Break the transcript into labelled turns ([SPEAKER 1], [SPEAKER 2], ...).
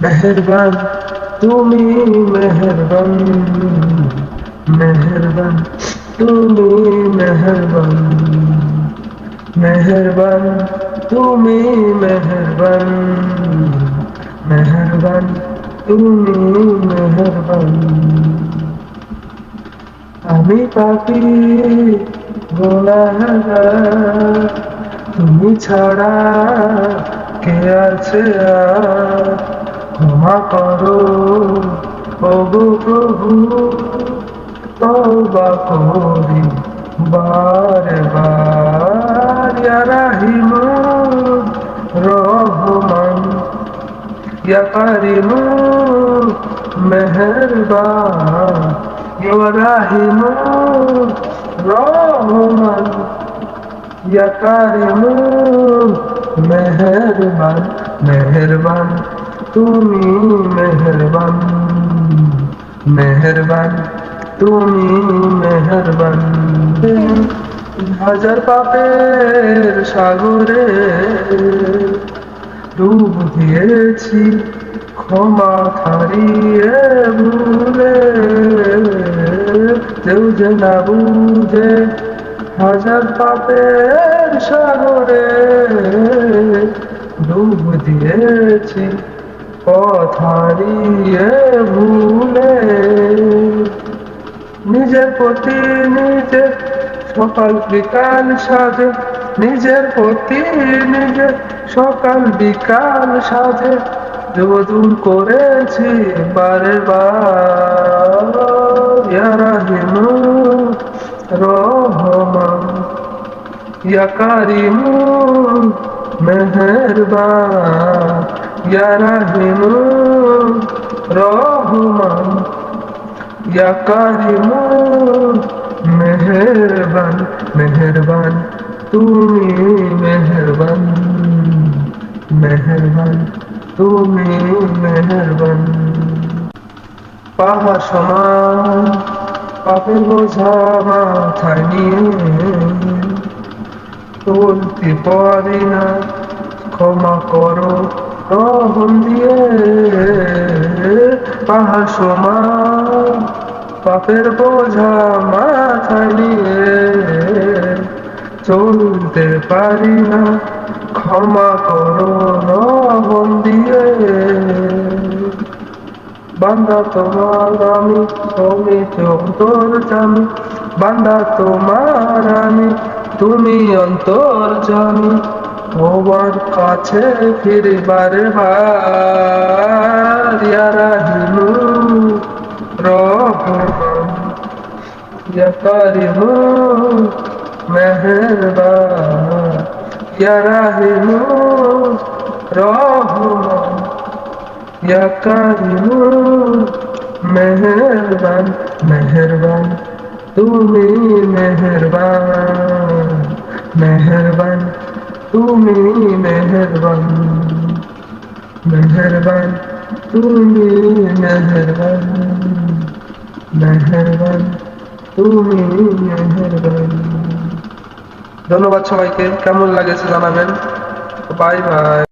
[SPEAKER 1] মেহেরবান তুমি, মেহেরবান, মেহেরবান তুমি, মেহেরবান, মেহেরবান তুমি, মেহেরবান, মেহেরবান তুমি, মেহেরবান। আমি পাপী গুনাহগার, তুমি ছাড়া কে আছে আর? ক্ষমা করো ওগো প্রভু, তওবা করি বারে বার। ইয়া রাহিম রহমান, ইয়া কারিম মেহেরবান, ইয়া রাহিম রহমান, ইয়া কারিম মেহেরবান। মেহেরবান তুমি, মেহেরবান, মেহেরবান তুমি, মেহেরবান। হাজার পাপের সাগরে ডুব দিয়েছি, ক্ষমা হারিয়ে ভুলে। কেউ যে না বুঝে হাজার পাপের সাগরে ডুব দিয়েছি, পথ হারিয়ে ভুলে। নিজের প্রতি নিজে সকাল বিকাল সাজে, নিজের প্রতি নিজে সকাল বিকাল সাজে দূর করেছি বারে বার। ইয়া রাহিম রহমান, ইয়া কারিম মেহেরবান, ইয়া রাহিম রহমান, ইয়া কারিম মেহেরবান। মেহেরবান তুমি, মেহেরবান, মেহেরবান তুমি, মেহেরবান। পাহাড় সমান পাপের বোঝা মাথায় নিয়ে চলতে পারি না, ক্ষমা করো রহম দিয়ে। পাহাড় সমান পাপের বোঝা মাথায় নিয়ে চলতে পারি না, ক্ষমা করো রহম দিয়ে। বান্দা তোমার আমি, তুমি অন্তর্যামী, বান্দা তোমার আমি, তুমি অন্তর্যামী। তোমার কাছে ফিরে বারে বার। ইয়া রাহিম রহমান, ইয়া কারিম মেহেরবান, ইয়া রাহিম রহমান, ইয়া কারিম মেহেরবান। মেহেরবান তুমি, মেহেরবান, মেহেরবান তুমি, মেহেরবান, মেহেরবান তুমি, মেহেরবান, মেহেরবান তুমি, মেহেরবান। ধন্যবাদ সবাইকে, কেমন লাগেছে জানাবেন। Bye bye.